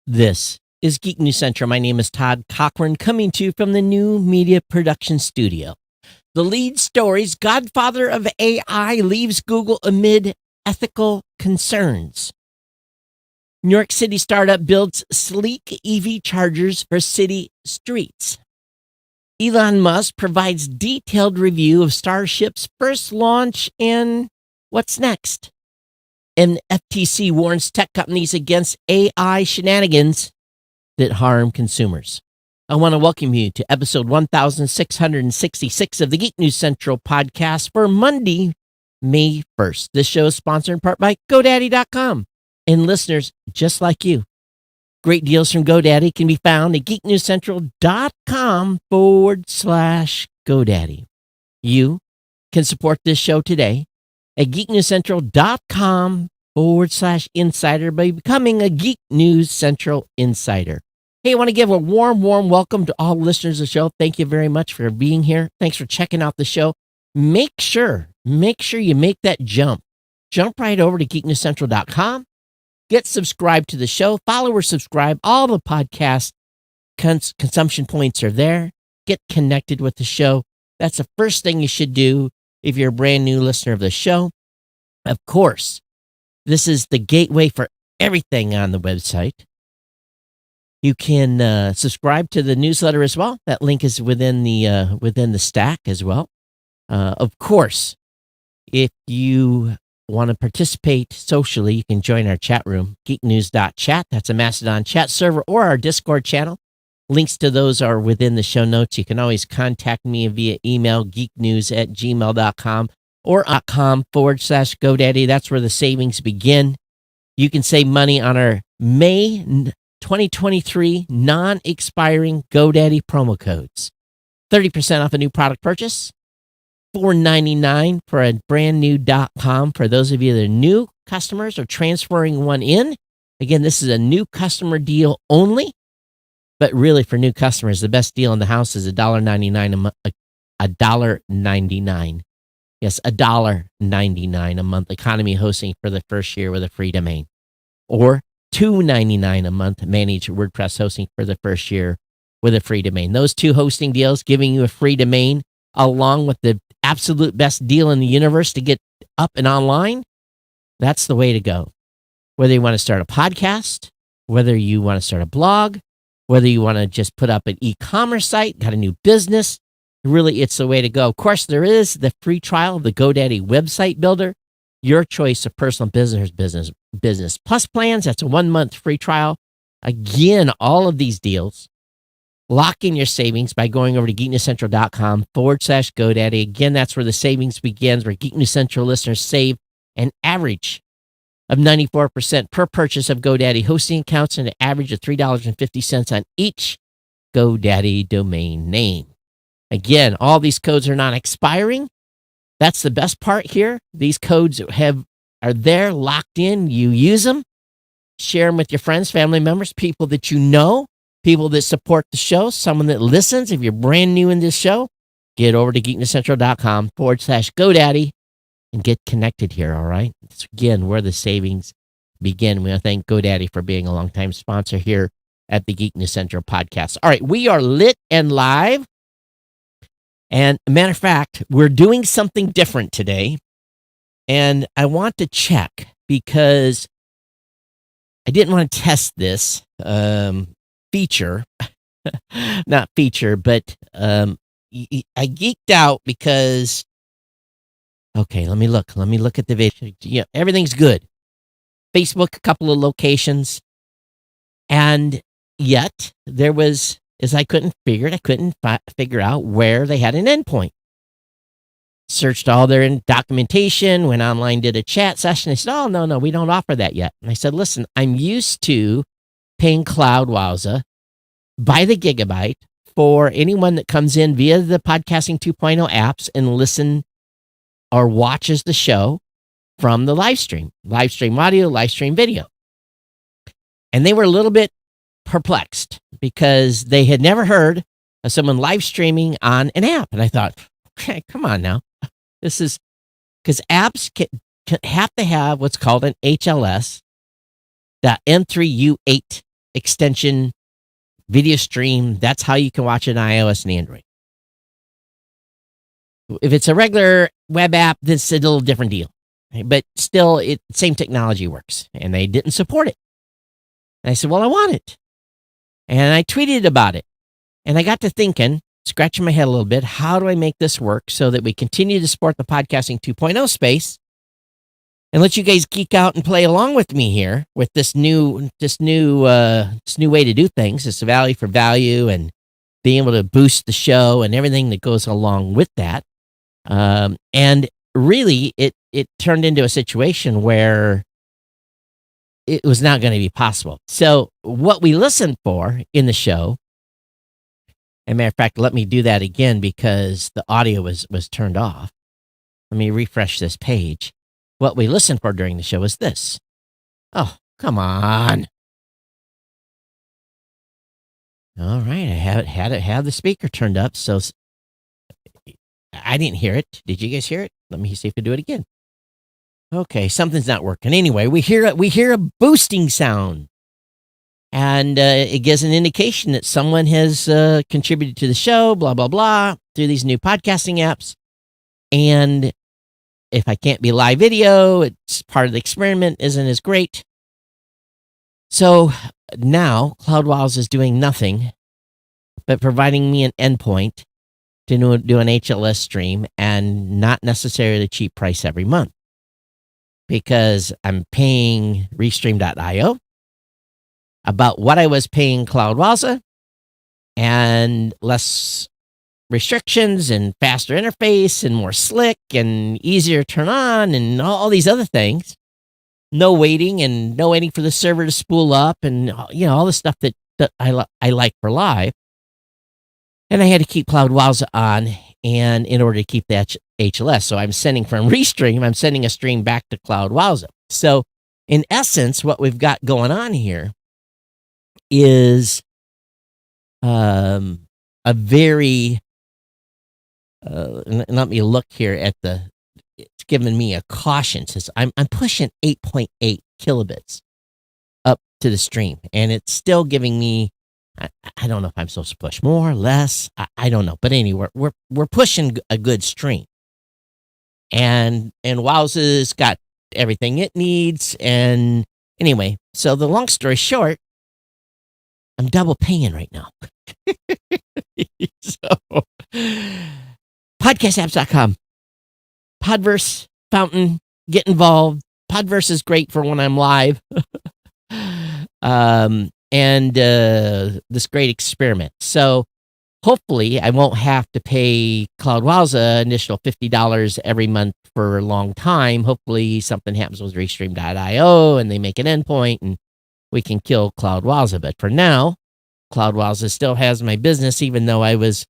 This is Geek News Central. My name is Todd Cochran, coming to you from the new media production studio. The lead stories: Godfather of AI leaves Google amid ethical concerns. New York City startup builds sleek EV chargers for city streets. Elon Musk provides detailed review of Starship's first launch, and what's next? And FTC warns tech companies against AI shenanigans that harm consumers. I want to welcome you to episode 1666 of the Geek News Central podcast for Monday, May 1st. This show is sponsored in part by GoDaddy.com and listeners just like you. Great deals from GoDaddy can be found at geeknewscentral.com/GoDaddy. You can support this show today at geeknewscentral.com/insider by becoming a Geek News Central Insider. Hey, I want to give a warm welcome to all listeners of the show. Thank you very much for being here. Thanks for checking out the show. Make sure you make that jump. Jump right over to geeknewscentral.com. Get subscribed to the show. Follow or subscribe. All the podcast consumption points are there. Get connected with the show. That's the first thing you should do if you're a brand new listener of the show. Of course, this is the gateway for everything on the website. You can subscribe to the newsletter as well. That link is within the stack as well. Of course, if you want to participate socially, you can join our chat room, geeknews.chat. That's a Mastodon chat server, or our Discord channel. Links to those are within the show notes. You can always contact me via email, geeknews@gmail.com or .com/GoDaddy. That's where the savings begin. You can save money on our May 2023 non-expiring GoDaddy promo codes. 30% off a new product purchase, $4.99 for a brand new .com for those of you that are new customers or transferring one in. Again, this is a new customer deal only. But really, for new customers, the best deal in the house is $1.99 a month. $1.99. Yes, $1.99 a month. Economy hosting for the first year with a free domain. Or $2.99 a month managed WordPress hosting for the first year with a free domain. Those two hosting deals giving you a free domain along with the absolute best deal in the universe to get up and online. That's the way to go. Whether you want to start a podcast, whether you want to start a blog, whether you want to just put up an e-commerce site, got a new business, really, it's the way to go. Of course, there is the free trial of the GoDaddy website builder, your choice of personal business plus plans. That's a 1-month free trial. Again, all of these deals, lock in your savings by going over to geeknewscentral.com/GoDaddy. Again, that's where the savings begins, where Geek News Central listeners save an average of 94% per purchase of GoDaddy hosting accounts and an average of $3.50 on each GoDaddy domain name. Again, all these codes are not expiring. That's the best part here. These codes are there, locked in. You use them, share them with your friends, family members, people that you know, people that support the show, someone that listens. If you're brand new in this show, get over to geeknewscentral.com/GoDaddy. and get connected here, all right? It's, again, where the savings begin. We want to thank GoDaddy for being a longtime sponsor here at the Geek News Central podcast. All right, we are lit and live. And matter of fact, we're doing something different today. And I want to check because I didn't want to test this feature. Not feature, but I geeked out because... Okay, let me look at the video. Yeah, everything's good. Facebook, a couple of locations. And yet, there was, I couldn't figure out where they had an endpoint. Searched all their documentation, went online, did a chat session. They said, oh, no, we don't offer that yet. And I said, listen, I'm used to paying CloudWowza by the gigabyte for anyone that comes in via the Podcasting 2.0 apps and listen or watches the show from the live stream audio, live stream video. And they were a little bit perplexed because they had never heard of someone live streaming on an app. And I thought, okay, come on now. This is because apps have to have what's called an HLS, the M3U8 extension video stream. That's how you can watch it on iOS and Android. If it's a regular web app, this is a little different deal. But still, same technology works. And they didn't support it. And I said, well, I want it. And I tweeted about it. And I got to thinking, scratching my head a little bit, how do I make this work so that we continue to support the podcasting 2.0 space and let you guys geek out and play along with me here with this new way to do things, this value for value and being able to boost the show and everything that goes along with that. And really, it turned into a situation where it was not going to be possible. So what we listened for in the show, as a matter of fact, let me do that again because the audio was turned off. Let me refresh this page. What we listened for during the show is this. Oh, come on. All right, I had the speaker turned up, so I didn't hear it. Did you guys hear it? Let me see if I do it again. Okay, something's not working. Anyway, we hear a boosting sound, and it gives an indication that someone has contributed to the show. Blah blah blah through these new podcasting apps. And if I can't be live video, it's part of the experiment. Isn't as great. So now CloudWalls is doing nothing but providing me an endpoint to do an HLS stream and not necessarily a cheap price every month because I'm paying Restream.io about what I was paying CloudWalls and less restrictions and faster interface and more slick and easier to turn on and all these other things. No waiting and no waiting for the server to spool up and all the stuff that I like for live. And I had to keep CloudWalls on and in order to keep that HLS. So I'm sending from Restream, I'm sending a stream back to CloudWalls. So in essence, what we've got going on here is a very let me look here at it's giving me a caution. It says I'm pushing 8.8 kilobits up to the stream, and it's still giving me. I don't know if I'm supposed to push more, less. I don't know, but anyway, we're pushing a good stream, and Wowza's got everything it needs. And anyway, so the long story short, I'm double paying right now. So, podcastapps.com. Podverse, Fountain, get involved. Podverse is great for when I'm live. And this great experiment. So hopefully I won't have to pay CloudWalls an additional $50 every month for a long time. Hopefully something happens with Restream.io and they make an endpoint and we can kill CloudWalls. But for now, CloudWalls still has my business, even though I was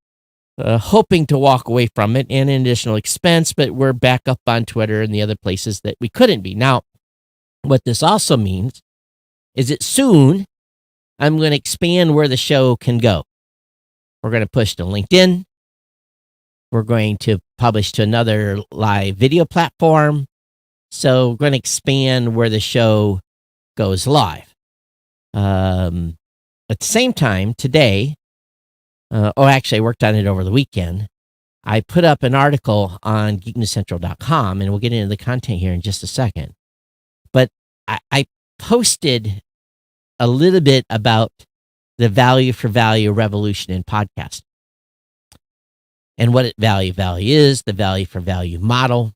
hoping to walk away from it and an additional expense, but we're back up on Twitter and the other places that we couldn't be. Now, what this also means is that soon I'm going to expand where the show can go. We're going to push to LinkedIn. We're going to publish to another live video platform. So we're going to expand where the show goes live. At the same time, today, actually, I worked on it over the weekend. I put up an article on geeknewscentral.com, and we'll get into the content here in just a second. But I posted a little bit about the value for value revolution in podcasting and what value is, the value for value model,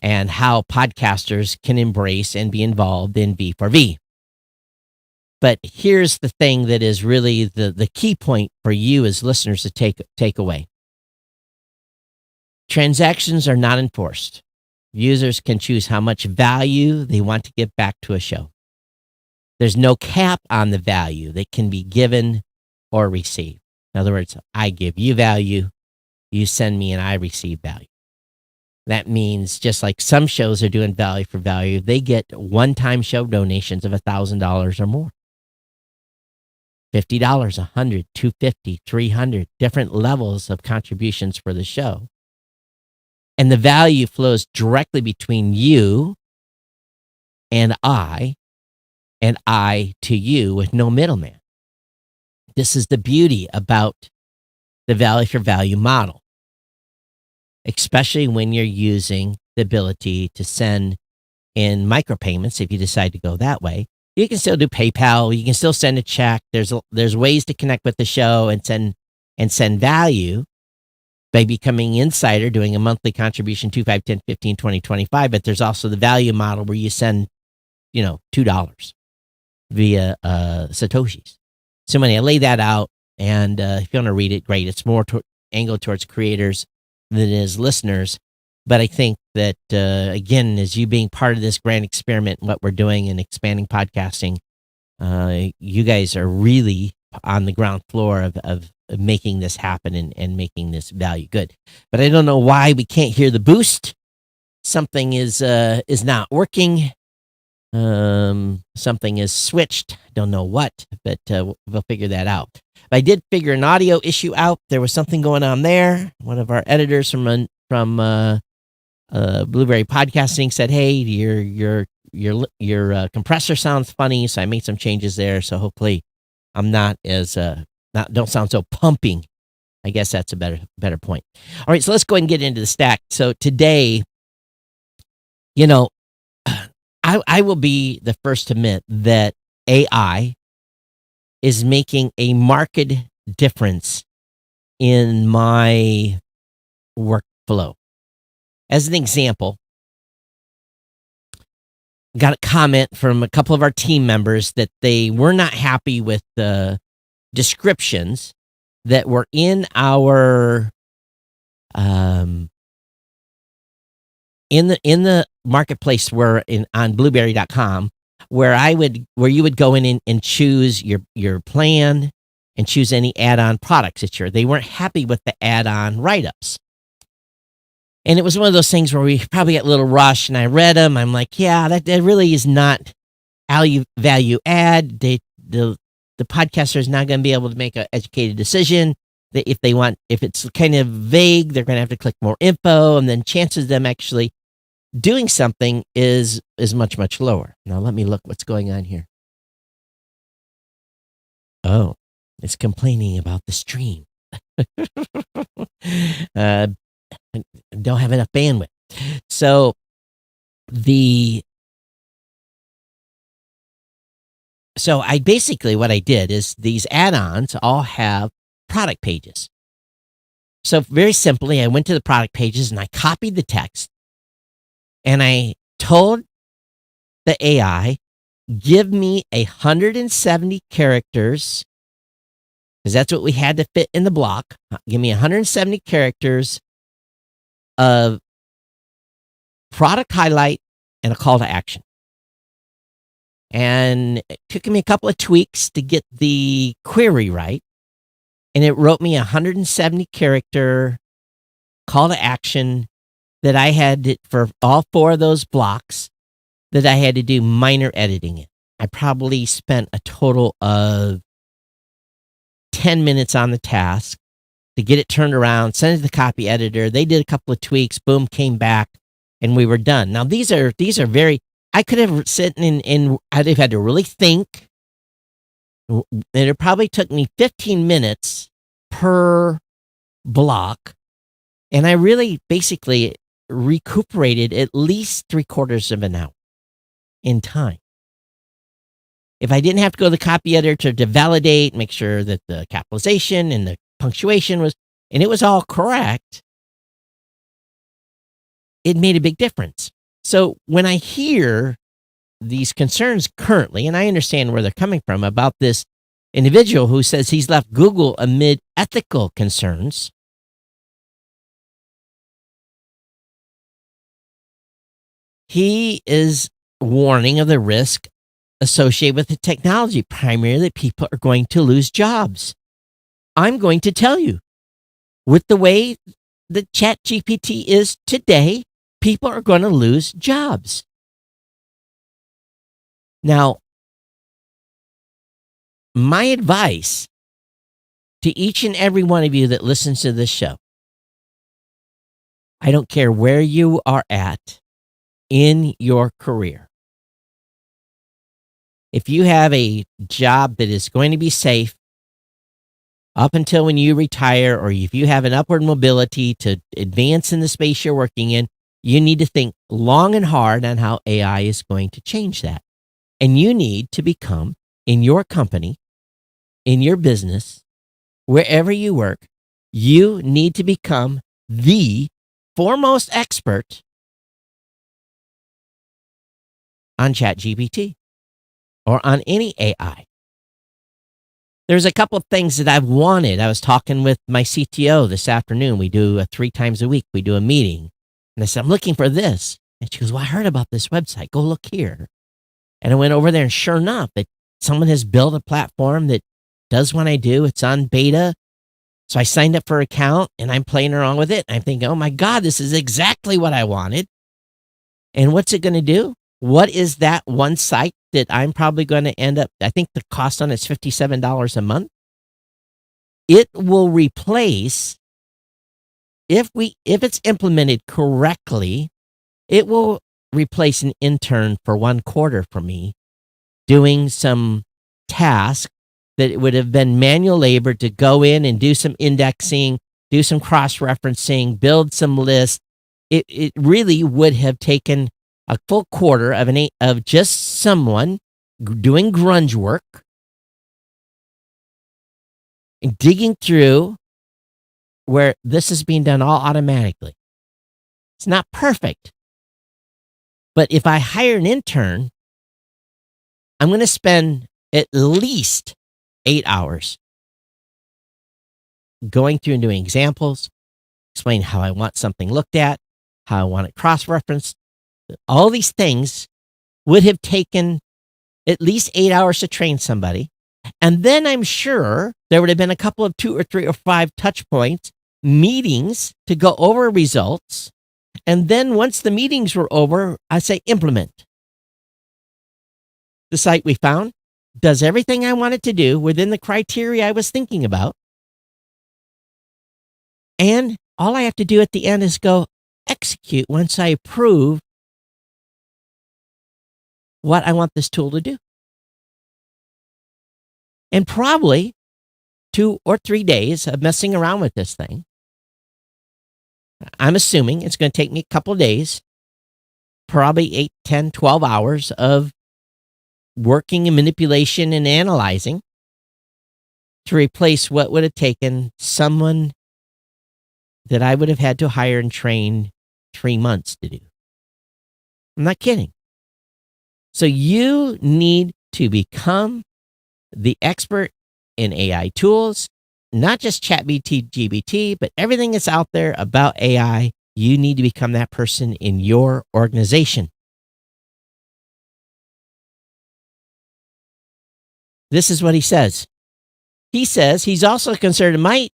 and how podcasters can embrace and be involved in V for V. But here's the thing that is really the key point for you as listeners to take away. Transactions are not enforced. Users can choose how much value they want to give back to a show. There's no cap on the value that can be given or received. In other words, I give you value, you send me, and I receive value. That means just like some shows are doing value for value, they get one-time show donations of $1,000 or more. $50, $100, $250, $300, different levels of contributions for the show. And the value flows directly between you and I and I to you with no middleman. This is the beauty about the value for value model, especially when you're using the ability to send in micropayments. If you decide to go that way, you can still do PayPal. You can still send a check. There's ways to connect with the show and send value by becoming insider, doing a monthly contribution, 2, 5, 10, 15, 20, 25. But there's also the value model where you send, $2 via Satoshis. So when I lay that out, and if you want to read it, great. It's more angled towards creators than it is listeners. But I think that, again, as you being part of this grand experiment, what we're doing in expanding podcasting, you guys are really on the ground floor of making this happen and making this value good. But I don't know why we can't hear the boost. Something is not working. Something is switched. Don't know what, but we'll figure that out. But I did figure an audio issue out. There was something going on there. One of our editors from Blueberry Podcasting said, "Hey, your compressor sounds funny." So I made some changes there. So hopefully, I'm not as don't sound so pumping. I guess that's a better point. All right, so let's go ahead and get into the stack. So today, I will be the first to admit that AI is making a marked difference in my workflow. As an example, got a comment from a couple of our team members that they were not happy with the descriptions that were in our in the marketplace on blueberry.com where you would go in and choose your plan and choose any add-on products that they weren't happy with the add-on write-ups. And it was one of those things where we probably got a little rush, and I read them. I'm like, yeah, that really is not value add. The podcaster is not going to be able to make an educated decision. If it's kind of vague, they're going to have to click more info, and then chances of them actually doing something is much, much lower. Now, let me look what's going on here. Oh, it's complaining about the stream. Don't have enough bandwidth. So I basically, what I did is these add-ons all have product pages. So very simply, I went to the product pages and I copied the text and I told the AI, give me 170 characters, because that's what we had to fit in the block. Give me 170 characters of product highlight and a call to action. And it took me a couple of tweaks to get the query right. And it wrote me 170 character call to action that I had for all 4 of those blocks that I had to do minor editing in. I probably spent a total of 10 minutes on the task to get it turned around, send it to the copy editor. They did a couple of tweaks, boom, came back, and we were done. Now, these are very, I could have sitting in I'd have had to really think. And it probably took me 15 minutes per block. And I really basically recuperated at least 3/4 of an hour in time. If I didn't have to go to the copy editor to validate, make sure that the capitalization and the punctuation and it was all correct, it made a big difference. So when I hear these concerns currently, and I understand where they're coming from about this individual who says he's left Google amid ethical concerns, he is warning of the risk associated with the technology, primarily that people are going to lose jobs. I'm going to tell you, with the way the ChatGPT is today, people are going to lose jobs. Now, my advice to each and every one of you that listens to this show, I don't care where you are at in your career, If you have a job that is going to be safe up until when you retire, or if you have an upward mobility to advance in the space you're working in, you need to think long and hard on how AI is going to change that. And you need to become, in your company, in your business, wherever you work, you need to become the foremost expert on ChatGPT or on any AI. There's a couple of things that I've wanted. I was talking with my CTO this afternoon. We do 3 times a week. We do a meeting. And I said, I'm looking for this. And she goes, well, I heard about this website. Go look here. And I went over there, and sure enough, someone has built a platform that does what I do. It's on beta. So I signed up for an account, and I'm playing around with it. I'm thinking, oh my God, this is exactly what I wanted. And what's it going to do? What is that one site that I'm probably going to end up? I think the cost on it's $57 a month. It will replace, if it's implemented correctly, it will replace an intern for 1 quarter for me doing some task that it would have been manual labor to go in and do some indexing, do some cross-referencing, build some lists. It really would have taken a full quarter of just someone doing grunge work and digging through where this is being done all automatically. It's not perfect. But if I hire an intern, I'm going to spend at least 8 hours going through and doing examples, explaining how I want something looked at, how I want it cross-referenced. All these things would have taken at least 8 hours to train somebody. And then I'm sure there would have been a couple of 2 or 3 or 5 touch points, meetings to go over results. And then once the meetings were over, I say implement. The site we found does everything I wanted to do within the criteria I was thinking about. And all I have to do at the end is go execute once I approve what I want this tool to do. And probably 2 or 3 days of messing around with this thing. I'm assuming it's going to take me a couple of days, probably 8, 10, 12 hours of working and manipulation and analyzing to replace what would have taken someone that I would have had to hire and train 3 months to do. I'm not kidding. So you need to become the expert in AI tools, not just ChatGPT, but everything that's out there about AI. You need to become that person in your organization. This is what he says. He says he's also concerned it might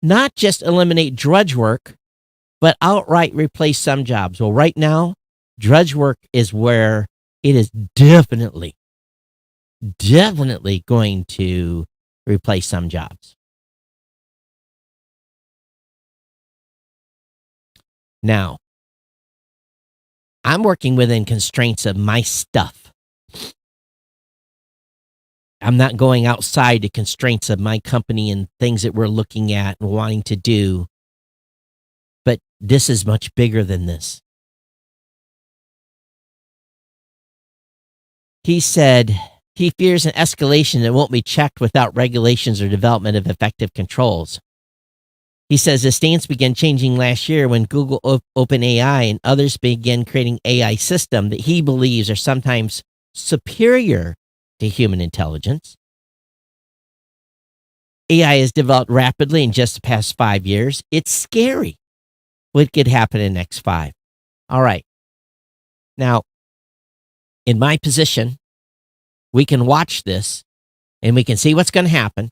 not just eliminate drudge work, but outright replace some jobs. Well, right now, drudge work is where it is definitely going to replace some jobs. Now, I'm working within constraints of my stuff. I'm not going outside the constraints of my company and things that we're looking at and wanting to do. But this is much bigger than this. He said he fears an escalation that won't be checked without regulations or development of effective controls. He says the stance began changing last year when Google, OpenAI, and others began creating AI systems that he believes are sometimes superior to human intelligence. AI has developed rapidly in just the past 5 years. It's scary what could happen in the next 5. All right. Now, in my position, we can watch this and we can see what's going to happen,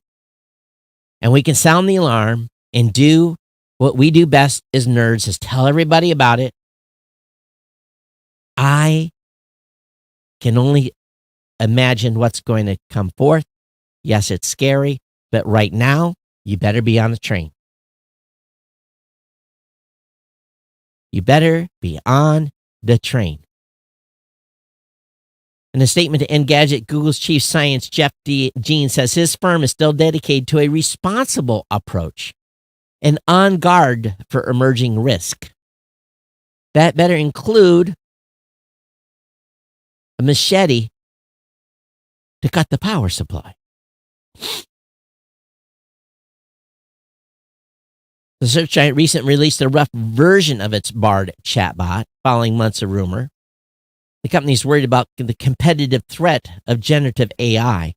and we can sound the alarm and do what we do best as nerds, is tell everybody about it. I can only imagine what's going to come forth. Yes, it's scary, but right now, you better be on the train. You better be on the train. In a statement to Engadget, Google's chief science, Jeff Jean, says his firm is still dedicated to a responsible approach and on guard for emerging risk. That better include a machete to cut the power supply. The search giant recently released a rough version of its Bard chatbot, following months of rumor. The company's worried about the competitive threat of generative AI.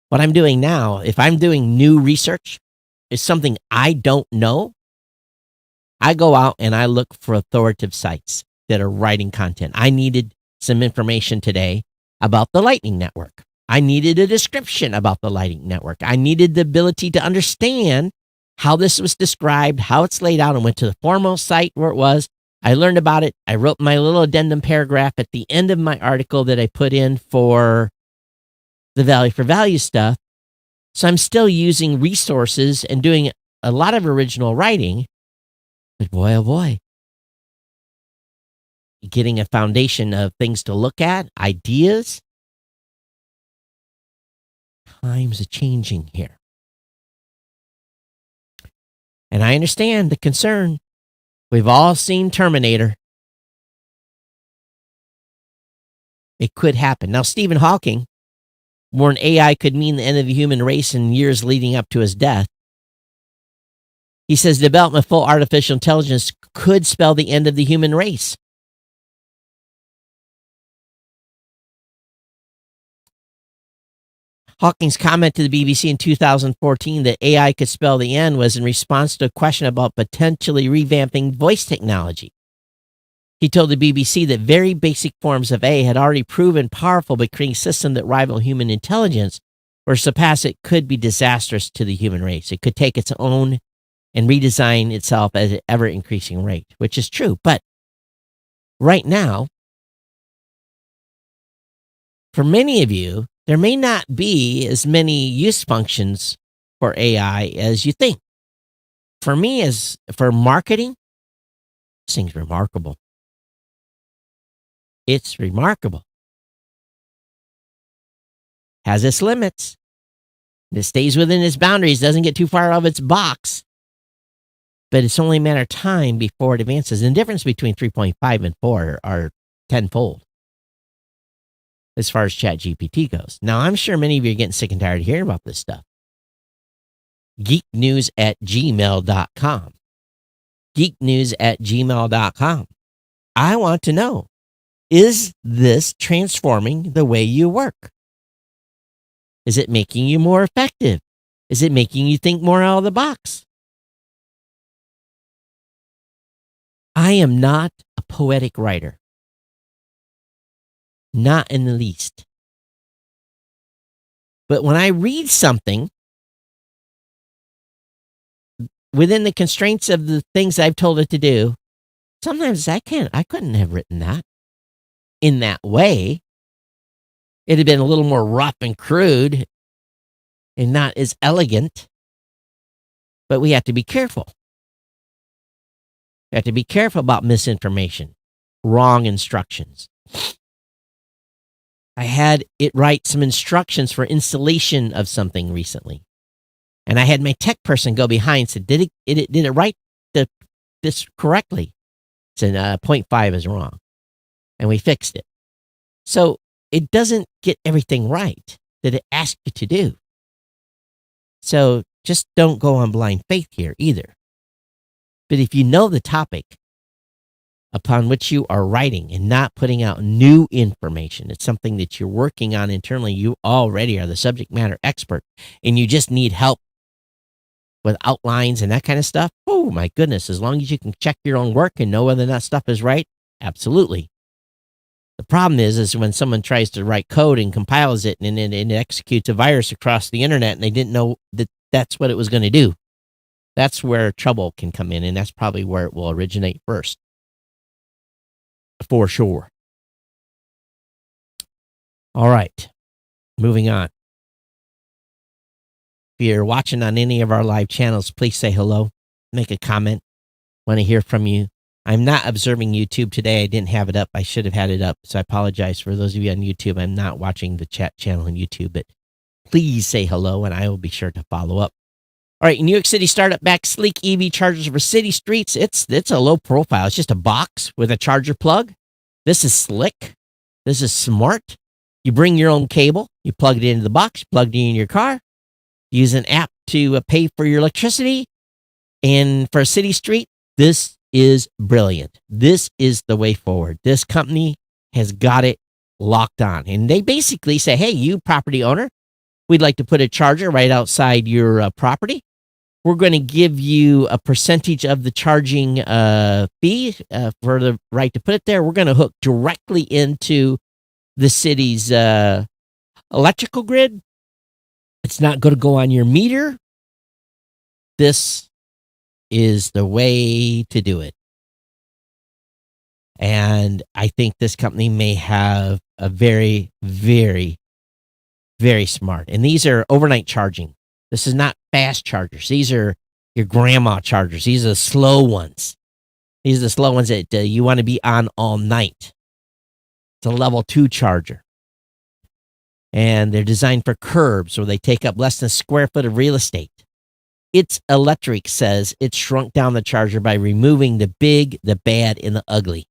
What I'm doing now, if I'm doing new research, is something I don't know, I go out and I look for authoritative sites that are writing content. I needed some information today about the Lightning Network. I needed a description about the Lightning Network. I needed the ability to understand how this was described, how it's laid out, and went to the foremost site where it was. I learned about it. I wrote my little addendum paragraph at the end of my article that I put in for the value for value stuff. So I'm still using resources and doing a lot of original writing. But boy, oh boy, getting a foundation of things to look at, ideas. Times are changing here. And I understand the concern. We've all seen Terminator. It could happen. Now, Stephen Hawking warned AI could mean the end of the human race in years leading up to his death. He says development of full artificial intelligence could spell the end of the human race. Hawking's comment to the BBC in 2014 that AI could spell the end was in response to a question about potentially revamping voice technology. He told the BBC that very basic forms of AI had already proven powerful, but creating systems that rival human intelligence or surpass it could be disastrous to the human race. It could take its own and redesign itself at an ever-increasing rate, which is true. But right now, for many of you, there may not be as many use functions for AI as you think. For me, as for marketing, this thing's remarkable. It's remarkable. Has its limits. It stays within its boundaries, doesn't get too far out of its box. But it's only a matter of time before it advances. And the difference between 3.5 and 4 are tenfold as far as ChatGPT goes. Now, I'm sure many of you are getting sick and tired of hearing about this stuff. geeknews@gmail.com. geeknews@gmail.com. I want to know, is this transforming the way you work? Is it making you more effective? Is it making you think more out of the box? I am not a poetic writer. Not in the least. But when I read something within the constraints of the things I've told it to do, sometimes I couldn't have written that in that way. It'd have been a little more rough and crude and not as elegant. But we have to be careful. We have to be careful about misinformation, wrong instructions. I had it write some instructions for installation of something recently. And I had my tech person go behind and said, did it write this correctly? It said, 0.5 is wrong. And we fixed it. So it doesn't get everything right that it asks you to do. So just don't go on blind faith here either. But if you know the topic upon which you are writing and not putting out new information, it's something that you're working on internally, you already are the subject matter expert, and you just need help with outlines and that kind of stuff. Oh my goodness, as long as you can check your own work and know whether that stuff is right, absolutely. The problem is when someone tries to write code and compiles it and it executes a virus across the internet and they didn't know that that's what it was going to do. That's where trouble can come in, and that's probably where it will originate first. For sure. All right, moving on. If you're watching on any of our live channels, please say hello, make a comment. Want to hear from you. I'm not observing YouTube today. I didn't have it up. I should have had it up. So I apologize for those of you on YouTube. I'm not watching the chat channel on YouTube, but please say hello and I will be sure to follow up. All right, New York City startup back sleek EV chargers for city streets. It's a low profile. It's just a box with a charger plug. This is slick. This is smart. You bring your own cable. You plug it into the box. Plug it in your car. Use an app to pay for your electricity. And for a city street, this is brilliant. This is the way forward. This company has got it locked on. And they basically say, hey, you property owner, we'd like to put a charger right outside your property. We're going to give you a percentage of the charging fee for the right to put it there. We're going to hook directly into the city's electrical grid. It's not going to go on your meter. This is the way to do it. And I think this company may have a very, very, very smart. And these are overnight charging. This is not fast chargers. These are your grandma chargers. These are the slow ones. These are the slow ones that you want to be on all night. It's a level 2 charger. And they're designed for curbs where they take up less than a square foot of real estate. It's Electric says it shrunk down the charger by removing the big, the bad, and the ugly.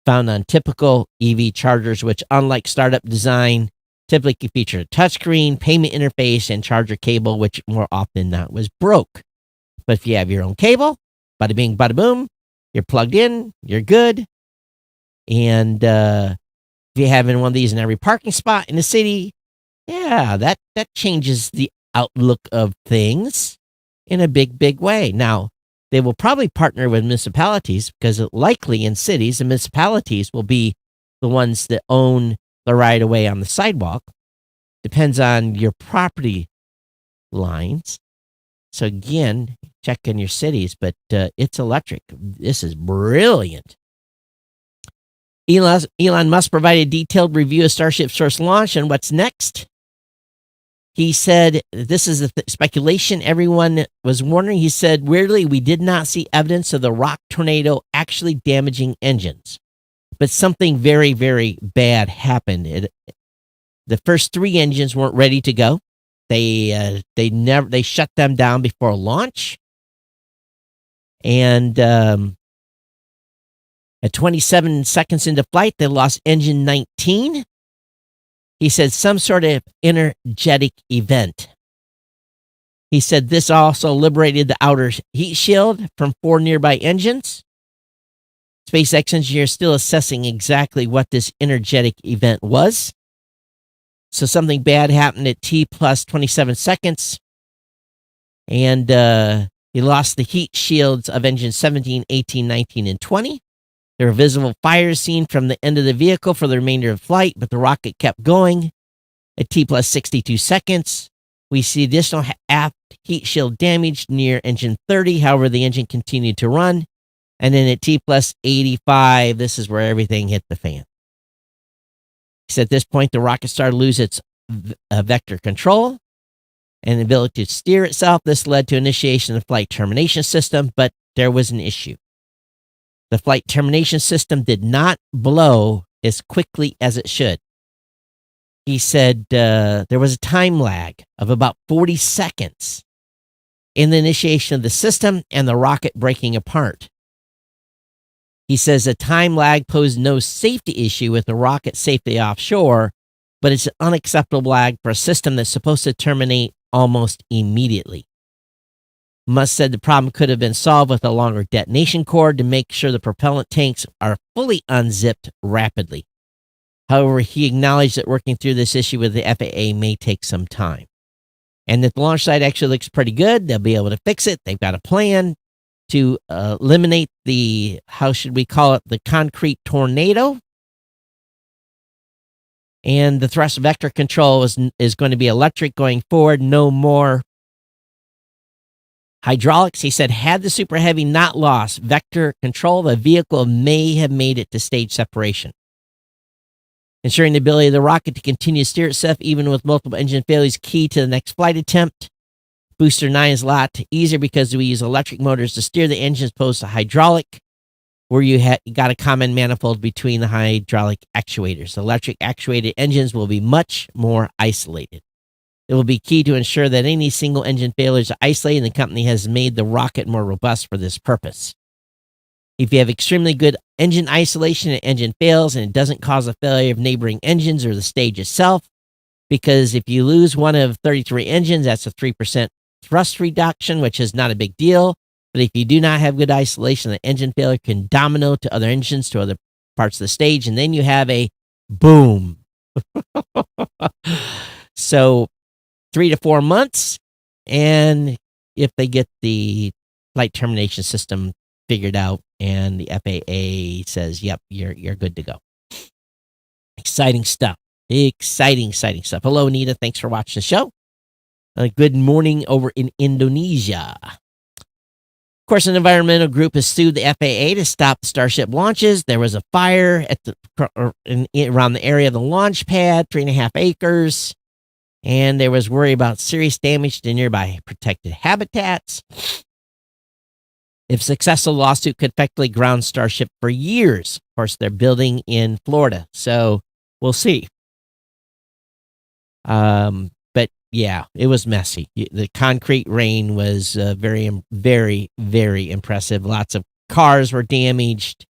Found on typical EV chargers, which, unlike startup design, typically feature a touchscreen, payment interface, and charger cable, which more often than not was broke. But if you have your own cable, bada bing, bada boom, you're plugged in, you're good. And if you have one of these in every parking spot in the city, yeah, that changes the outlook of things in a big, big way. Now, they will probably partner with municipalities because likely in cities, the municipalities will be the ones that own the right of way on the sidewalk. Depends on your property lines. So again, check in your cities, but it's electric. This is brilliant. Elon Musk provided a detailed review of Starship's first launch and what's next. He said, this is the speculation everyone was wondering. He said, weirdly, we did not see evidence of the rock tornado actually damaging engines. But something very, very bad happened. The first 3 engines weren't ready to go. They shut them down before launch. And at 27 seconds into flight, they lost engine 19. He said some sort of energetic event. He said this also liberated the outer heat shield from 4 nearby engines. SpaceX engineers still assessing exactly what this energetic event was. So something bad happened at T plus 27 seconds. And he lost the heat shields of engines 17, 18, 19, and 20. There were visible fires seen from the end of the vehicle for the remainder of flight, but the rocket kept going. At T plus 62 seconds, we see additional aft heat shield damage near engine 30. However, the engine continued to run. And then at T plus 85, this is where everything hit the fan. He said at this point, the rocket started to lose its vector control and the ability to steer itself. This led to initiation of the flight termination system, but there was an issue. The flight termination system did not blow as quickly as it should. He said there was a time lag of about 40 seconds in the initiation of the system and the rocket breaking apart. He says a time lag posed no safety issue with the rocket safely offshore, but it's an unacceptable lag for a system that's supposed to terminate almost immediately. Musk said the problem could have been solved with a longer detonation cord to make sure the propellant tanks are fully unzipped rapidly. However, he acknowledged that working through this issue with the FAA may take some time. And that the launch site actually looks pretty good. They'll be able to fix it. They've got a plan to eliminate the, how should we call it, the concrete tornado. And the thrust vector control is going to be electric going forward. No more hydraulics. He said, had the Super Heavy not lost vector control, the vehicle may have made it to stage separation. Ensuring the ability of the rocket to continue to steer itself even with multiple engine failures key to the next flight attempt. Booster 9 is a lot easier because we use electric motors to steer the engine as opposed to hydraulic. where you got a common manifold between the hydraulic actuators. Electric actuated engines will be much more isolated. It will be key to ensure that any single engine failures are isolated, and the company has made the rocket more robust for this purpose. If you have extremely good engine isolation, an engine fails and it doesn't cause a failure of neighboring engines or the stage itself, because if you lose one of 33 engines, that's a 3% thrust reduction, which is not a big deal. But if you do not have good isolation, the engine failure can domino to other engines, to other parts of the stage, and then you have a boom. So 3 to 4 months, and if they get the flight termination system figured out and the FAA says, yep, you're good to go. Exciting stuff. Exciting stuff. Hello, Anita. Thanks for watching the show. Good morning over in Indonesia. Of course, an environmental group has sued the FAA to stop the Starship launches. There was a fire around the area of the launch pad, 3.5 acres, and there was worry about serious damage to nearby protected habitats. If successful, lawsuit could effectively ground Starship for years. Of course, they're building in Florida, so we'll see. But yeah, it was messy. The concrete rain was very, very, very impressive. Lots of cars were damaged,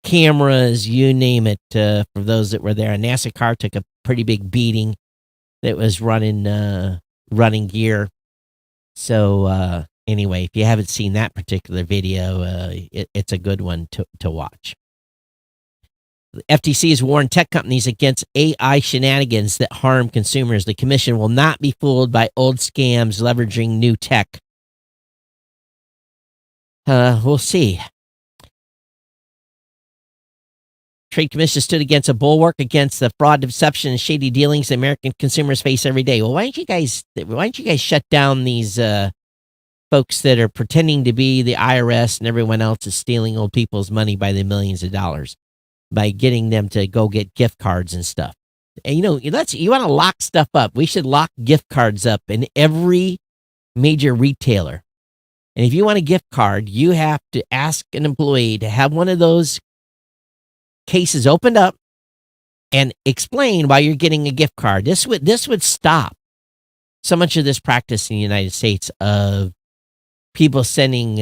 cameras, you name it. For those that were there, a NASA car took a pretty big beating. That was running gear. So anyway, if you haven't seen that particular video, it's a good one to watch. The FTC has warned tech companies against AI shenanigans that harm consumers. The commission will not be fooled by old scams leveraging new tech. We'll see. Trade Commission stood against a bulwark against the fraud, deception, and shady dealings American consumers face every day. Well, why don't you guys shut down these folks that are pretending to be the IRS and everyone else is stealing old people's money by the millions of dollars by getting them to go get gift cards and stuff? And you want to lock stuff up. We should lock gift cards up in every major retailer. And if you want a gift card, you have to ask an employee to have one of those cases opened up and explain why you're getting a gift card. This would stop so much of this practice in the United States of people sending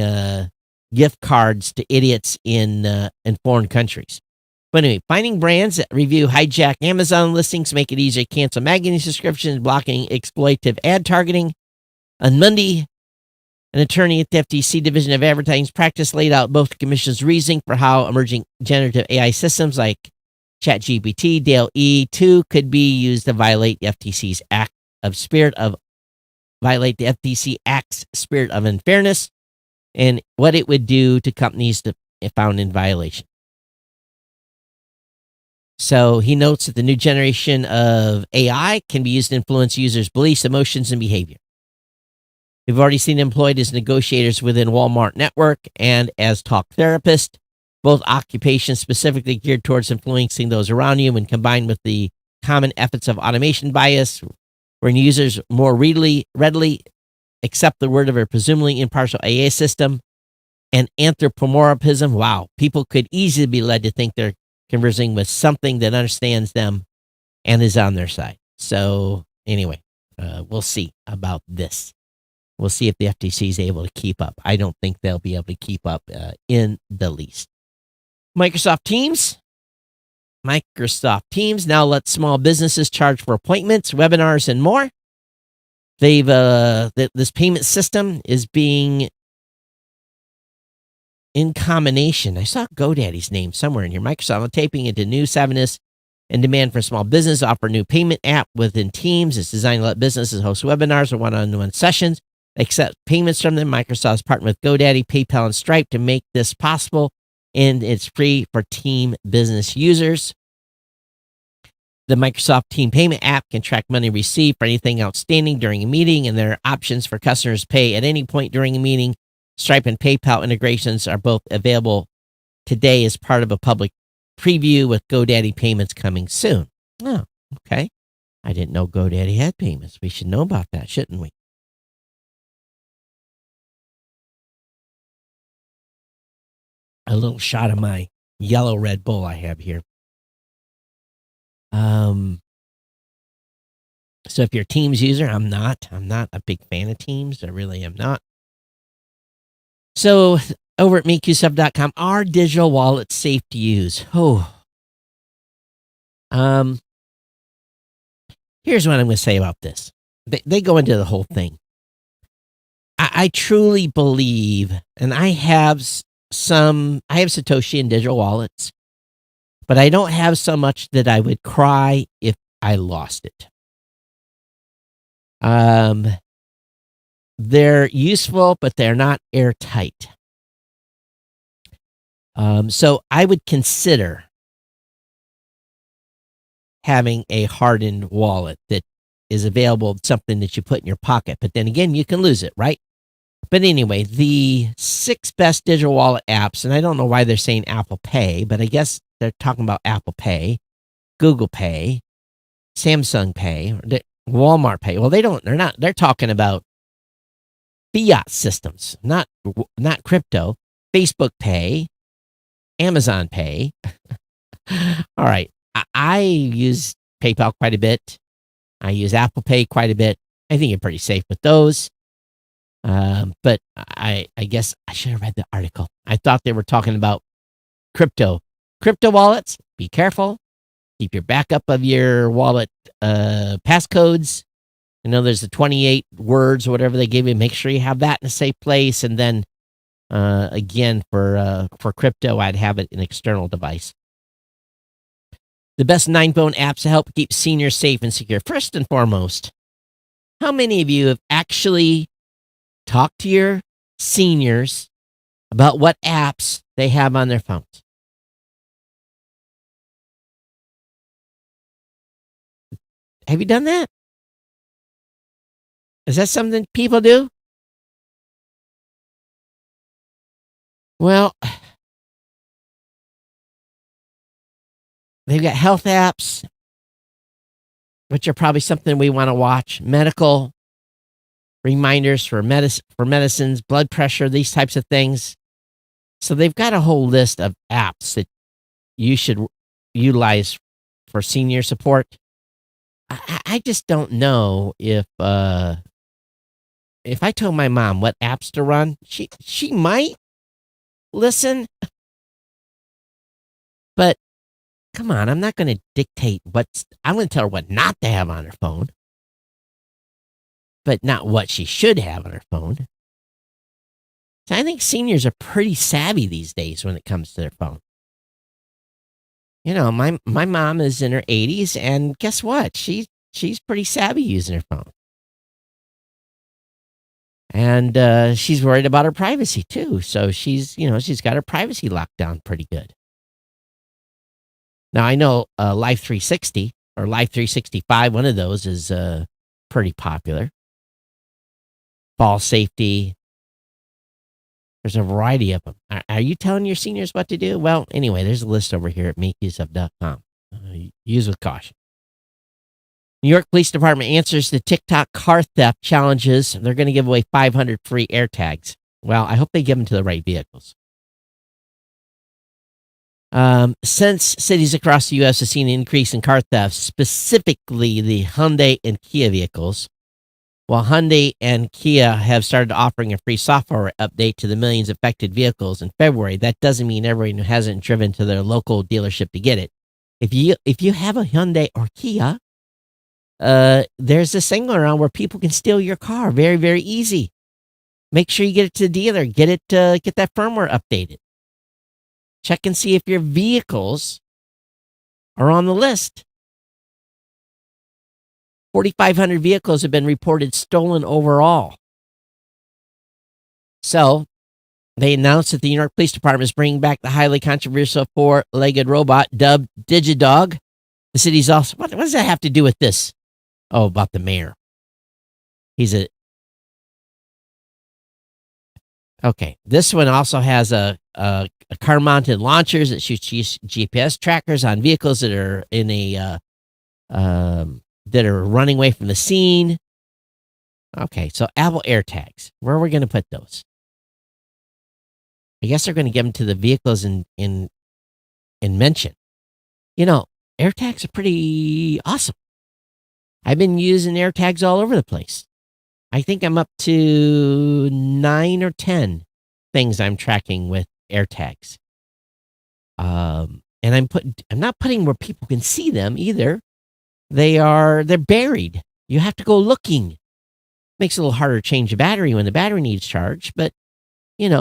gift cards to idiots in foreign countries. But anyway, finding brands that review hijack Amazon listings, make it easier to cancel magazine subscriptions, blocking exploitative ad targeting. On Monday, an attorney at the FTC Division of Advertising Practice laid out both the Commission's reasoning for how emerging generative AI systems like ChatGPT, DALL-E 2 could be used to violate the FTC's Act's spirit of unfairness, and what it would do to companies that found in violation. So he notes that the new generation of AI can be used to influence users' beliefs, emotions, and behavior. We've already seen employed as negotiators within Walmart network and as talk therapists, both occupations specifically geared towards influencing those around you, when combined with the common efforts of automation bias, when users more readily accept the word of a presumably impartial AI system, and anthropomorphism. Wow, people could easily be led to think they're conversing with something that understands them and is on their side. So anyway, we'll see about this. We'll see if the FTC is able to keep up. I don't think they'll be able to keep up in the least. Microsoft Teams now lets small businesses charge for appointments, webinars, and more. They've this payment system is being in combination. I saw GoDaddy's name somewhere in here. Microsoft taping into new savviness and demand for small business, offer a new payment app within Teams. It's designed to let businesses host webinars or one-on-one sessions, accept payments from them. Microsoft's partnered with GoDaddy, PayPal, and Stripe to make this possible, and it's free for team business users. The Microsoft Team Payment app can track money received for anything outstanding during a meeting, and there are options for customers to pay at any point during a meeting. Stripe and PayPal integrations are both available today as part of a public preview, with GoDaddy payments coming soon. Oh, okay. I didn't know GoDaddy had payments. We should know about that, shouldn't we? a little shot of my yellow Red Bull I have here. So if you're a Teams user, I'm not a big fan of Teams. I really am not. So over at makeuseup.com, are digital wallets safe to use? Here's what I'm going to say about this. They go into the whole thing. I truly believe, and I have Satoshi in digital wallets, but I don't have so much that I would cry if I lost it. They're useful, but they're not airtight. So I would consider having a hardened wallet that is available, something that you put in your pocket. But then again, you can lose it, right? But anyway, the 6 best digital wallet apps, and I don't know why they're saying Apple Pay, but I guess they're talking about Apple Pay, Google Pay, Samsung Pay, Walmart Pay. Well, they're talking about fiat systems, not crypto. Facebook Pay, Amazon Pay. All right. I use PayPal quite a bit. I use Apple Pay quite a bit. I think you're pretty safe with those. But I guess I should have read the article. I thought they were talking about crypto wallets. Be careful. Keep your backup of your wallet passcodes. I know there's the 28 words or whatever they give you. Make sure you have that in a safe place. And then again, for crypto, I'd have it in an external device. The best 9-phone apps to help keep seniors safe and secure. First and foremost, how many of you have actually talked to your seniors about what apps they have on their phones? Have you done that? Is that something people do? Well, they've got health apps, which are probably something we want to watch. Medical reminders for medicines, blood pressure, these types of things. So they've got a whole list of apps that you should utilize for senior support. I just don't know if I told my mom what apps to run, she might listen. But come on, I'm not going to dictate I'm going to tell her what not to have on her phone, but not what she should have on her phone. So I think seniors are pretty savvy these days when it comes to their phone. You know, my mom is in her 80s, and guess what? She's pretty savvy using her phone. And she's worried about her privacy too. So she's got her privacy locked down pretty good. Now I know Life 360 or Life 365, one of those is pretty popular. Fall safety. There's a variety of them. Are you telling your seniors what to do? Well, anyway, there's a list over here at makeuseup.com. Use with caution. New York Police Department answers the TikTok car theft challenges. They're going to give away 500 free AirTags. Well, I hope they give them to the right vehicles. Since cities across the U.S. have seen an increase in car thefts, specifically the Hyundai and Kia vehicles, while Hyundai and Kia have started offering a free software update to the millions of affected vehicles in February, that doesn't mean everyone who hasn't driven to their local dealership to get it. If you have a Hyundai or Kia, there's this thing going around where people can steal your car very, very easy. Make sure you get it to the dealer. Get that firmware updated. Check and see if your vehicles are on the list. 4,500 vehicles have been reported stolen overall. So, they announced that the New York Police Department is bringing back the highly controversial 4-legged robot dubbed DigiDog. The city's also... What does that have to do with this? Oh, about the mayor. Okay, this one also has a car-mounted launchers that shoots GPS trackers on vehicles that are in that are running away from the scene. Okay, so Apple AirTags. Where are we going to put those? I guess they're going to give them to the vehicles in mention. AirTags are pretty awesome. I've been using AirTags all over the place. I think I'm up to 9 or 10 things I'm tracking with AirTags. And I'm not putting where people can see them either. They're buried. You have to go looking. Makes it a little harder to change the battery when the battery needs charge, but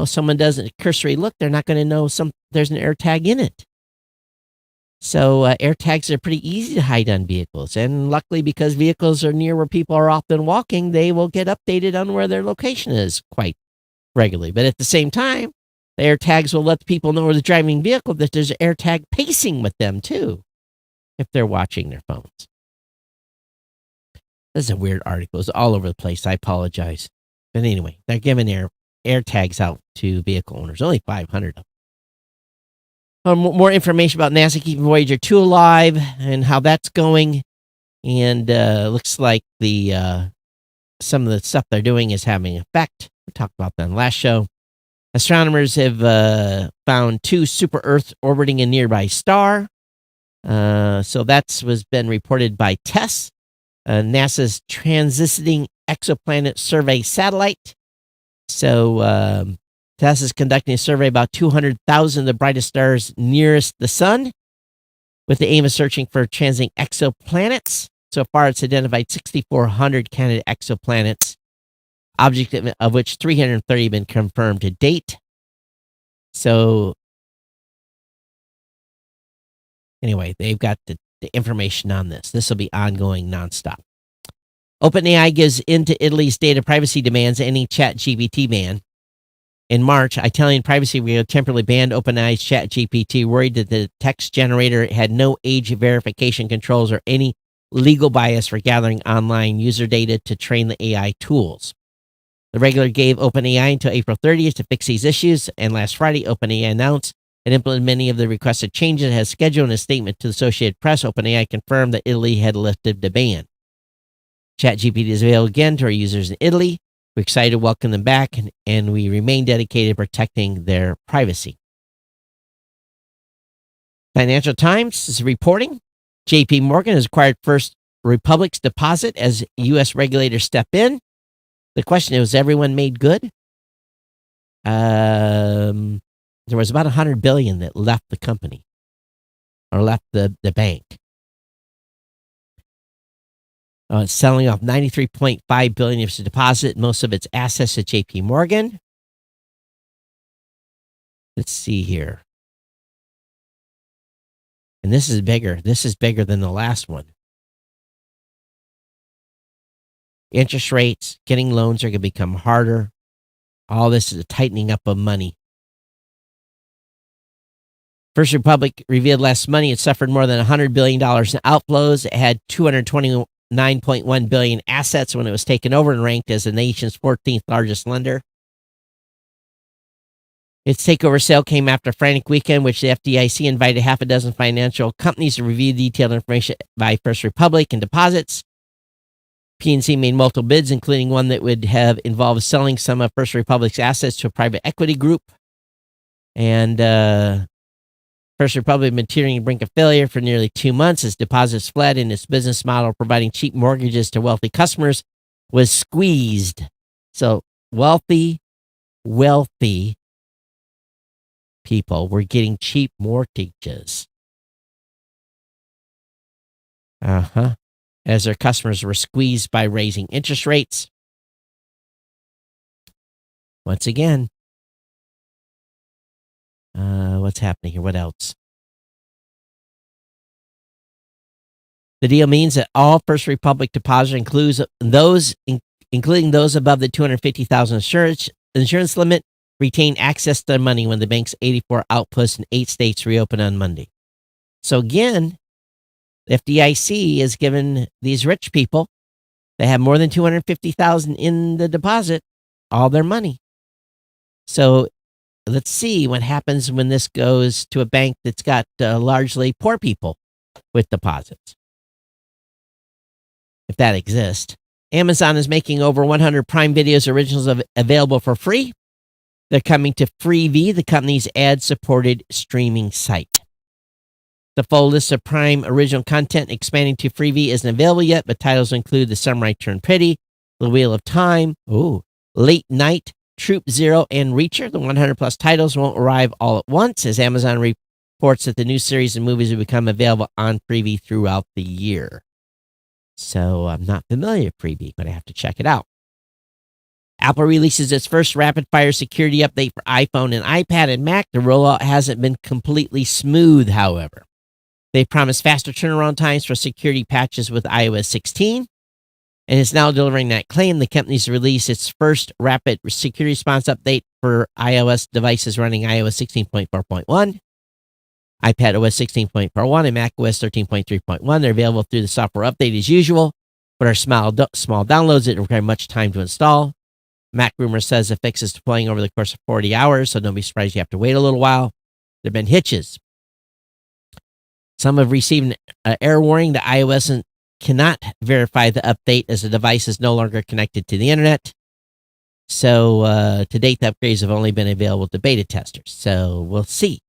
someone does a cursory look, they're not going to know there's an AirTag in it. So AirTags are pretty easy to hide on vehicles, and luckily, because vehicles are near where people are often walking, they will get updated on where their location is quite regularly. But at the same time, the AirTags will let the people know where the driving vehicle that there's an AirTag pacing with them too, if they're watching their phones. This is a weird article. It's all over the place. I apologize. But anyway, they're giving AirTags out to vehicle owners. Only 500 of them. More information about NASA keeping Voyager 2 alive and how that's going. And looks like some of the stuff they're doing is having an effect. We talked about that in the last show. Astronomers have found 2 super Earths orbiting a nearby star. So that's been reported by TESS, NASA's Transiting Exoplanet Survey satellite. So TESS is conducting a survey about 200,000 of the brightest stars nearest the sun, with the aim of searching for transiting exoplanets. So far, it's identified 6,400 candidate exoplanets, objects of which 330 have been confirmed to date. So anyway, they've got the information on this. This will be ongoing nonstop. OpenAI gives in to Italy's data privacy demands, ending ChatGPT ban. In March, Italian privacy regulator temporarily banned OpenAI's ChatGPT, worried that the text generator had no age verification controls or any legal bias for gathering online user data to train the AI tools. The regulator gave OpenAI until April 30th to fix these issues, and last Friday, OpenAI announced it implemented many of the requested changes and has scheduled in a statement to the Associated Press. OpenAI confirmed that Italy had lifted the ban. ChatGPT is available again to our users in Italy. We're excited to welcome them back, and we remain dedicated to protecting their privacy. Financial Times is reporting JP Morgan has acquired First Republic's deposit as U.S. regulators step in. The question is, was everyone made good? There was about $100 billion that left the company or left the bank. It's selling off $93.5 billion of its deposit, most of its assets at JP Morgan. Let's see here. And this is bigger. This is bigger than the last one. Interest rates, getting loans are going to become harder. All this is a tightening up of money. First Republic revealed last month it suffered more than $100 billion in outflows. It had $229.1 billion assets when it was taken over and ranked as the nation's 14th largest lender. Its takeover sale came after a frantic weekend, which the FDIC invited half a dozen financial companies to review detailed information by First Republic and deposits. PNC made multiple bids, including one that would have involved selling some of First Republic's assets to a private equity group. And First Republic had been teetering the brink of failure for nearly 2 months as deposits fled, and its business model providing cheap mortgages to wealthy customers was squeezed. So wealthy people were getting cheap mortgages. As their customers were squeezed by raising interest rates. Once again, what's happening here? What else? The deal means that all First Republic depositors, including those above the $250,000 insurance limit, retain access to their money when the bank's 84 outposts in 8 states reopen on Monday. So again, the FDIC has given these rich people that have more than $250,000 in the deposit all their money. So let's see what happens when this goes to a bank that's got largely poor people with deposits, if that exists. Amazon is making over 100 Prime Videos originals available for free. They're coming to Freevee, the company's ad-supported streaming site. The full list of Prime original content expanding to Freevee isn't available yet, but titles include The Samurai Turn Pretty, The Wheel of Time, Late Night, Troop Zero, and Reacher. The 100-plus titles won't arrive all at once, as Amazon reports that the new series and movies will become available on Freevee throughout the year. So I'm not familiar with Freevee, but I have to check it out. Apple releases its first rapid-fire security update for iPhone and iPad and Mac. The rollout hasn't been completely smooth, however. They promised faster turnaround times for security patches with iOS 16, and is now delivering that claim. The company's released its first rapid security response update for iOS devices running iOS 16.4.1, iPadOS 16.41, and macOS 13.3.1. They're available through the software update as usual, but are small downloads that require much time to install. Mac Rumor says the fix is deploying over the course of 40 hours, so don't be surprised you have to wait a little while. There have been hitches. Some have received an error warning that iOS cannot verify the update as the device is no longer connected to the internet. So to date, the upgrades have only been available to beta testers. So we'll see.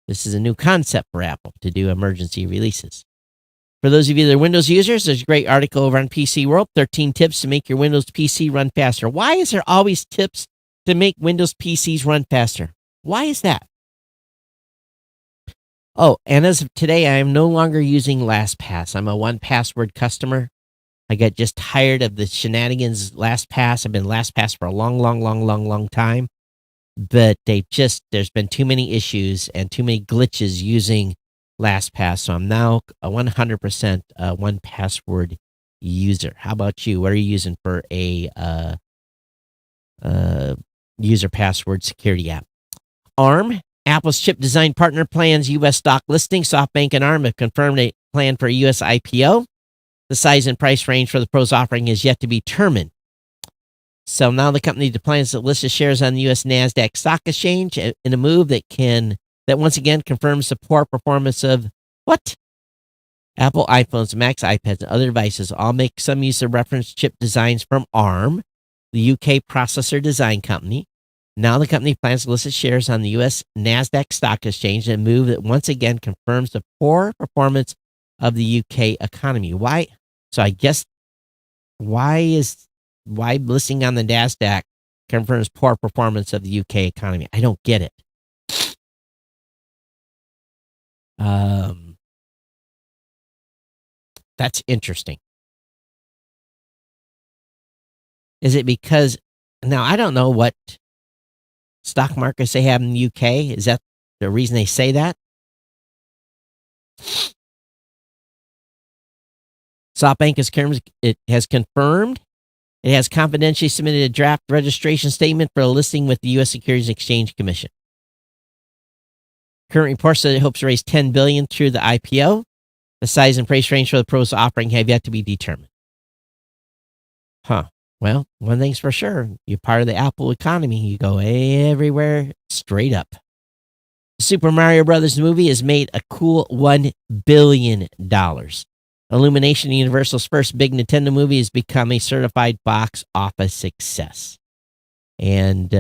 This is a new concept for Apple to do emergency releases. For those of you that are Windows users, there's a great article over on PC World, 13 tips to make your Windows PC run faster. Why is there always tips to make Windows PCs run faster? Why is that? Oh, and as of today, I am no longer using LastPass. I'm a 1Password customer. I got just tired of the shenanigans LastPass. I've been LastPass for a long time. But there's been too many issues and too many glitches using LastPass. So I'm now a 100% 1Password user. How about you? What are you using for a user password security app? ARM, Apple's chip design partner, plans U.S. stock listing. SoftBank and ARM have confirmed a plan for a U.S. IPO. The size and price range for the proposed offering is yet to be determined. So now the company plans to list its shares on the U.S. NASDAQ stock exchange in a move that once again confirms the poor performance of what? Apple iPhones, Macs, iPads, and other devices all make some use of reference chip designs from ARM, the UK processor design company. Now the company plans to list its shares on the U.S. NASDAQ stock exchange in a move that once again confirms the poor performance of the UK economy. Why? So I guess why listing on the NASDAQ confirms poor performance of the UK economy? I don't get it. That's interesting. Is it because now I don't know what stock markets they have in the UK? Is that the reason they say that? SoftBank has confirmed it has confidentially submitted a draft registration statement for a listing with the U.S. Securities and Exchange Commission. Current reports that it hopes to raise $10 billion through the IPO. The size and price range for the proposed offering have yet to be determined. Well, one thing's for sure. You're part of the Apple economy. You go everywhere straight up. The Super Mario Brothers movie has made a cool $1 billion. Illumination, Universal's first big Nintendo movie, has become a certified box office success. And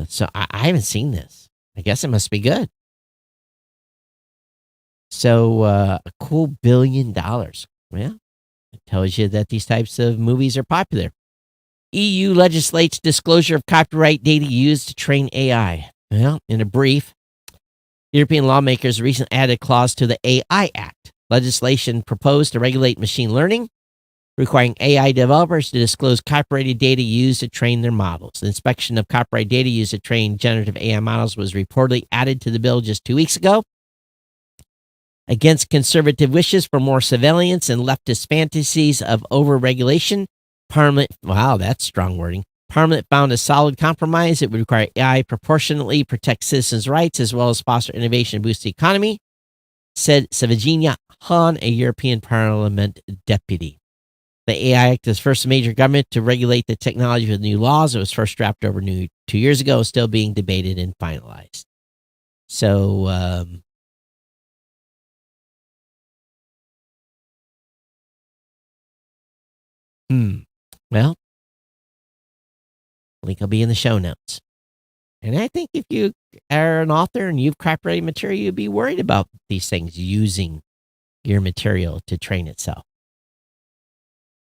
so I haven't seen this. I guess it must be good. So a cool $1 billion. Well, it tells you that these types of movies are popular. EU legislates disclosure of copyright data used to train AI. Well, in a brief, European lawmakers recently added a clause to the AI Act. Legislation proposed to regulate machine learning, requiring AI developers to disclose copyrighted data used to train their models. The inspection of copyright data used to train generative AI models was reportedly added to the bill just 2 weeks ago. Against conservative wishes for more surveillance and leftist fantasies of overregulation, Parliament, wow, that's strong wording. Parliament found a solid compromise. It would require AI proportionately protect citizens' rights as well as foster innovation and boost the economy, said Savagina Han, a European Parliament deputy. The AI Act is the first major government to regulate the technology with new laws. It was first drafted over 2 years ago, still being debated and finalized. So, well, link will be in the show notes. And I think if you are an author and you've copyrighted material, you'd be worried about these things using your material to train itself.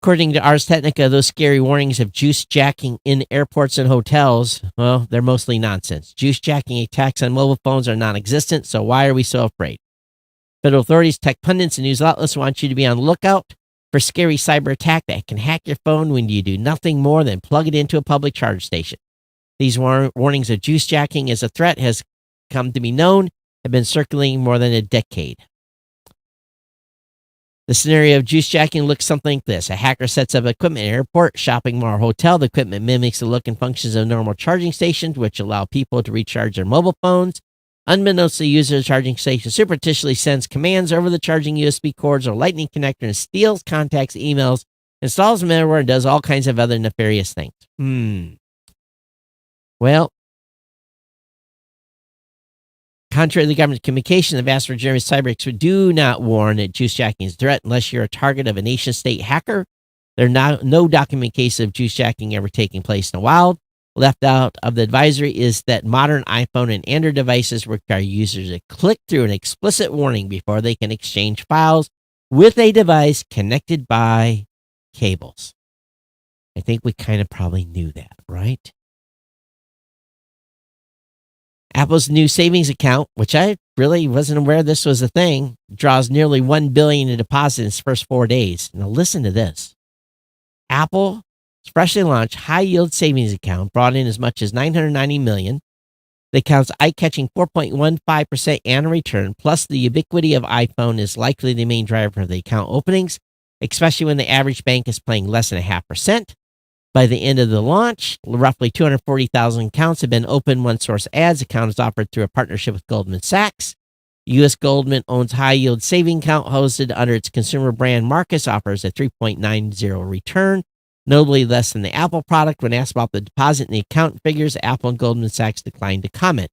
According to Ars Technica, those scary warnings of juice jacking in airports and hotels, well, they're mostly nonsense. Juice jacking attacks on mobile phones are non-existent, so why are we so afraid? Federal authorities, tech pundits, and news outlets want you to be on the lookout for scary cyber attack that can hack your phone when you do nothing more than plug it into a public charge station. These warnings of juice jacking as a threat has come to be known, have been circulating more than a decade. The scenario of juice jacking looks something like this. A hacker sets up equipment in an airport, shopping mall, or hotel. The equipment mimics the look and functions of normal charging stations, which allow people to recharge their mobile phones. Unbeknownst to the user, the charging station surreptitiously sends commands over the charging USB cords or lightning connector and steals contacts, emails, installs malware, and does all kinds of other nefarious things. Well, contrary to the government's communication, the vast majority of cyber experts do not warn that juice jacking is a threat unless you're a target of a nation-state hacker. There are no documented cases of juice jacking ever taking place in the wild. Left out of the advisory is that modern iPhone and Android devices require users to click through an explicit warning before they can exchange files with a device connected by cables. I think we kind of probably knew that, right? Apple's new savings account, which I really wasn't aware this was a thing, draws nearly $1 billion in deposits in its first 4 days. Now listen to this. Apple's freshly launched high-yield savings account brought in as much as $990 million. The account's eye-catching 4.15% annual return, plus the ubiquity of iPhone, is likely the main driver of the account openings, especially when the average bank is paying less than 0.5%. By the end of the launch, roughly 240,000 accounts have been opened. One source adds, account is offered through a partnership with Goldman Sachs. U.S. Goldman owns high-yield saving account hosted under its consumer brand Marcus, offers a 3.90 return, notably less than the Apple product. When asked about the deposit and the account figures, Apple and Goldman Sachs declined to comment.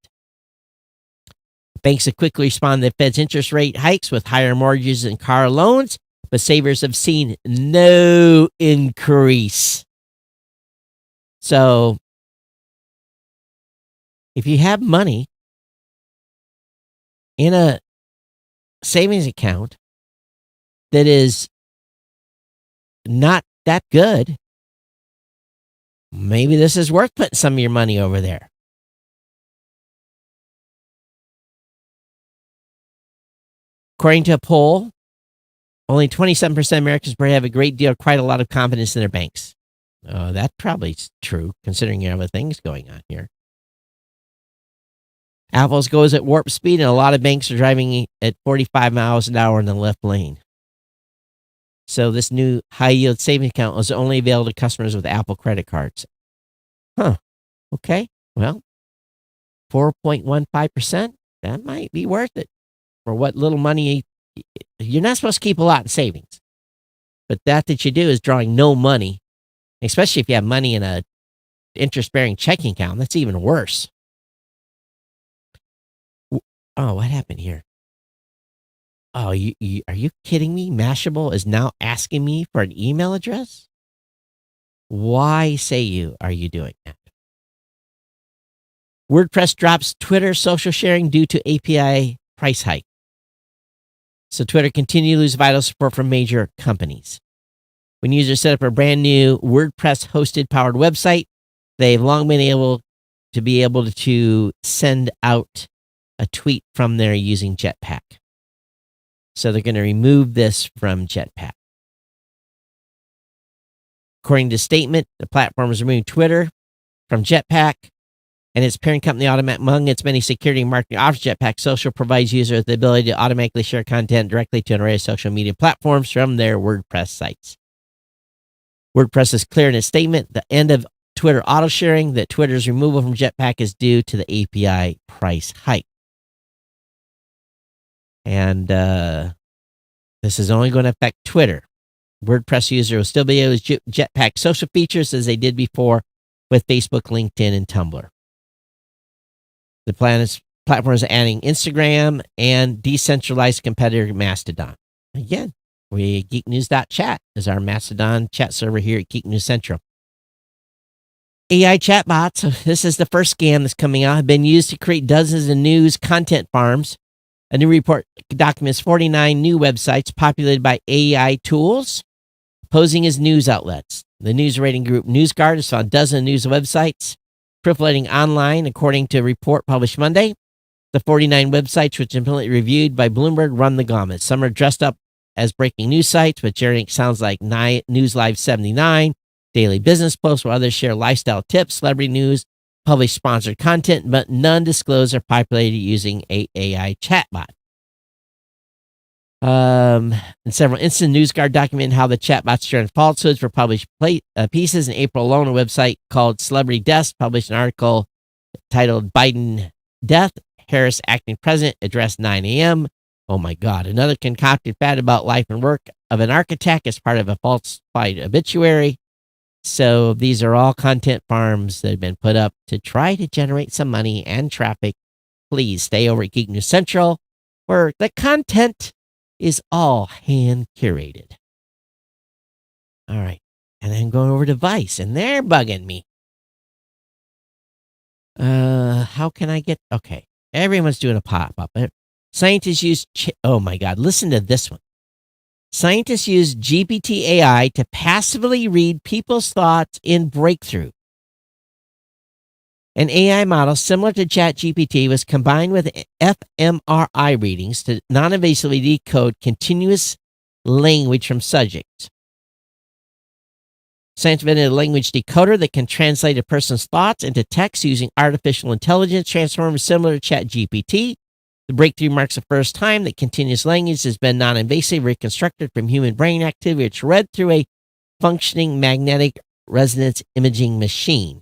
Banks have quickly responded to the Fed's interest rate hikes with higher mortgages and car loans, but savers have seen no increase. So, if you have money in a savings account that is not that good, maybe this is worth putting some of your money over there. According to a poll, only 27% of Americans have a great deal, quite a lot of confidence in their banks. That probably is true, considering you have other things going on here. Apple's goes at warp speed, and a lot of banks are driving at 45 miles an hour in the left lane. So this new high-yield savings account is only available to customers with Apple credit cards. Okay. Well, 4.15%, that might be worth it for what little money. You're not supposed to keep a lot in savings, but that you do is drawing no money, especially if you have money in a interest-bearing checking account. That's even worse. Oh, what happened here? Oh, are you kidding me? Mashable is now asking me for an email address? Why are you doing that? WordPress drops Twitter social sharing due to API price hike. So Twitter continues to lose vital support from major companies. When users set up a brand new WordPress hosted powered website, they've long been able to send out a tweet from there using Jetpack. So they're going to remove this from Jetpack. According to statement, the platform is removing Twitter from Jetpack, and its parent company, among its many security and marketing options, Jetpack Social provides users the ability to automatically share content directly to an array of social media platforms from their WordPress sites. WordPress is clear in its statement, the end of Twitter auto sharing, that Twitter's removal from Jetpack is due to the API price hike. And this is only going to affect Twitter. WordPress users will still be able to use Jetpack social features as they did before with Facebook, LinkedIn, and Tumblr. The platform is adding Instagram and decentralized competitor Mastodon. Again, geeknews.chat is our Mastodon chat server here at Geek News Central. AI chatbots, this is the first scam that's coming out, have been used to create dozens of news content farms. A new report documents 49 new websites populated by AI tools, posing as news outlets. The news rating group NewsGuard has found dozens of news websites proliferating online, according to a report published Monday. The 49 websites, which have been reviewed by Bloomberg, run the gamut. Some are dressed up as breaking news sites, which generating sounds like News Live 79, daily business posts, while others share lifestyle tips, celebrity news, publish sponsored content, but none disclose or populated using a AI chatbot. In several instances, NewsGuard documented how the chatbots shared falsehoods for published pieces. In April alone, a website called Celebrity Desk published an article titled Biden Death, Harris Acting President, addressed 9 a.m. Oh my God, another concocted fad about life and work of an architect as part of a falsified obituary. So these are all content farms that have been put up to try to generate some money and traffic. Please stay over at Geek News Central, where the content is all hand curated. All right. And I'm going over to Vice, and they're bugging me. How can I get... Okay. Everyone's doing a pop-up. Scientists use... Oh, my God. Listen to this one. Scientists use GPT AI to passively read people's thoughts in Breakthrough. An AI model similar to ChatGPT was combined with fMRI readings to non-invasively decode continuous language from subjects. Science invented a language decoder that can translate a person's thoughts into text using artificial intelligence, transformed similar to ChatGPT. The breakthrough marks the first time that continuous language has been non-invasive reconstructed from human brain activity, which read through a functioning magnetic resonance imaging machine.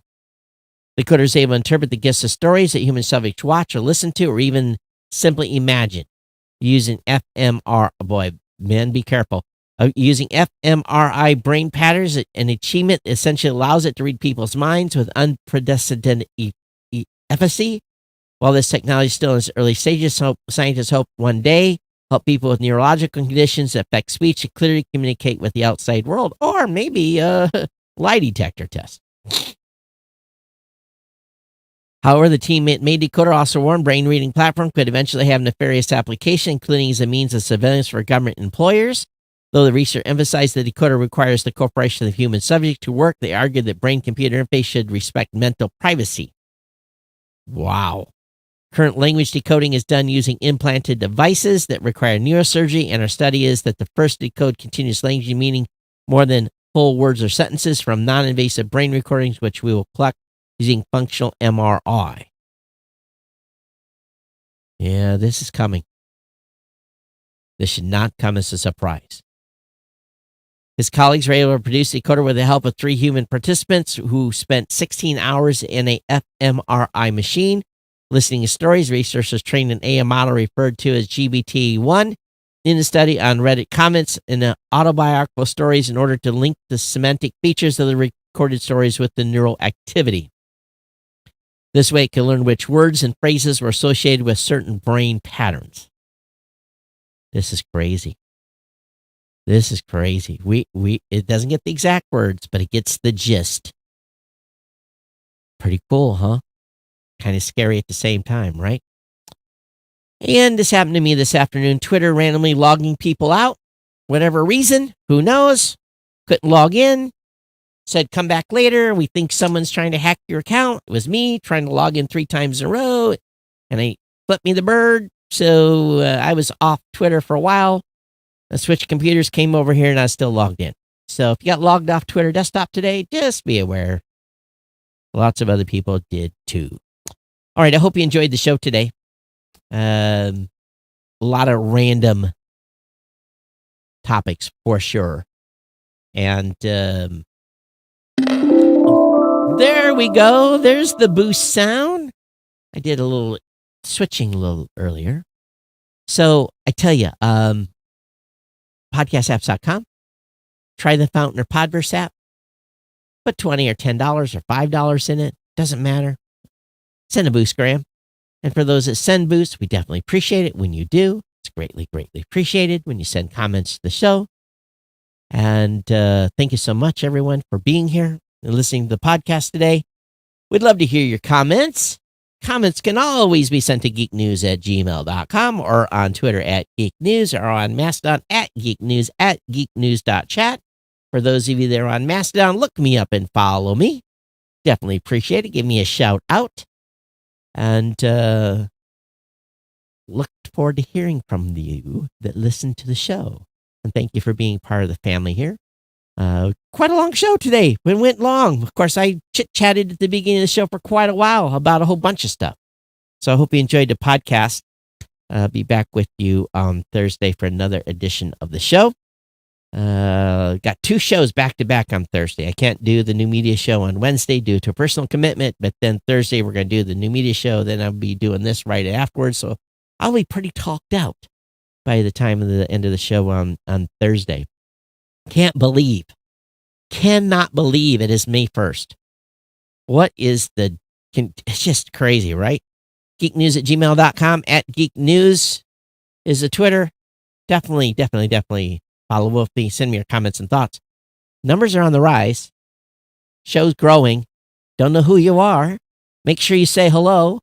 The decoder is able to interpret the gifts of stories that human subjects watch or listen to or even simply imagine. Using fMRI, boy, men, be careful. Using fMRI brain patterns, an achievement essentially allows it to read people's minds with unprecedented efficacy. While this technology is still in its early stages, scientists hope one day help people with neurological conditions that affect speech to clearly communicate with the outside world, or maybe a lie detector test. However, the team made decoder also warned brain reading platform could eventually have nefarious application, including as a means of surveillance for government employers. Though the research emphasized the decoder requires the cooperation of the human subject to work, they argued that brain-computer interface should respect mental privacy. Wow. Current language decoding is done using implanted devices that require neurosurgery, and our study is that the first to decode continuous language, meaning more than full words or sentences, from non-invasive brain recordings, which we will collect using functional MRI. Yeah, this is coming. This should not come as a surprise. His colleagues were able to produce a decoder with the help of 3 human participants who spent 16 hours in a fMRI machine. Listening to stories, researchers trained an AI model referred to as GPT-1 in the study on Reddit comments and autobiographical stories in order to link the semantic features of the recorded stories with the neural activity. This way, it can learn which words and phrases were associated with certain brain patterns. This is crazy. This is crazy. It doesn't get the exact words, but it gets the gist. Pretty cool, huh? Kind of scary at the same time, right? And this happened to me this afternoon. Twitter randomly logging people out. Whatever reason, who knows? Couldn't log in. Said, come back later. We think someone's trying to hack your account. It was me trying to log in 3 times in a row. And they flipped me the bird. So I was off Twitter for a while. I switched computers, came over here, and I was still logged in. So if you got logged off Twitter desktop today, just be aware. Lots of other people did too. All right, I hope you enjoyed the show today. A lot of random topics for sure. And there we go. There's the boost sound. I did a little switching a little earlier. So I tell you, podcastapps.com. Try the Fountain or Podverse app. Put $20 or $10 or $5 in it. Doesn't matter. Send a boostgram. And for those that send boosts, we definitely appreciate it when you do. It's greatly, greatly appreciated when you send comments to the show. And thank you so much, everyone, for being here and listening to the podcast today. We'd love to hear your comments. Comments can always be sent to geeknews@gmail.com or on Twitter @geeknews or on Mastodon @geeknews @geeknews.chat. For those of you that are on Mastodon, look me up and follow me. Definitely appreciate it. Give me a shout out. And look forward to hearing from you that listen to the show. And thank you for being part of the family here. Quite a long show today. It went long. Of course, I chit-chatted at the beginning of the show for quite a while about a whole bunch of stuff. So I hope you enjoyed the podcast. I'll be back with you on Thursday for another edition of the show. Got 2 shows back to back on Thursday. I can't do the new media show on Wednesday due to a personal commitment, but then Thursday we're going to do the new media show. Then I'll be doing this right afterwards. So I'll be pretty talked out by the time of the end of the show on Thursday. Cannot believe it is May 1st. It's just crazy, right? geeknews@gmail.com @geeknews is the Twitter. Definitely follow with me. Send me your comments and thoughts. Numbers are on the rise. Show's growing. Don't know who you are. Make sure you say hello.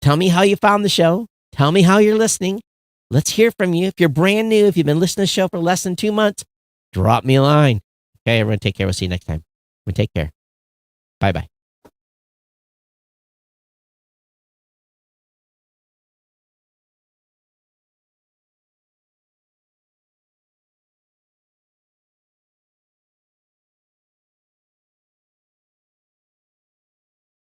Tell me how you found the show. Tell me how you're listening. Let's hear from you. If you're brand new, if you've been listening to the show for less than 2 months, drop me a line. Okay, everyone, take care. We'll see you next time. Take care. Bye-bye.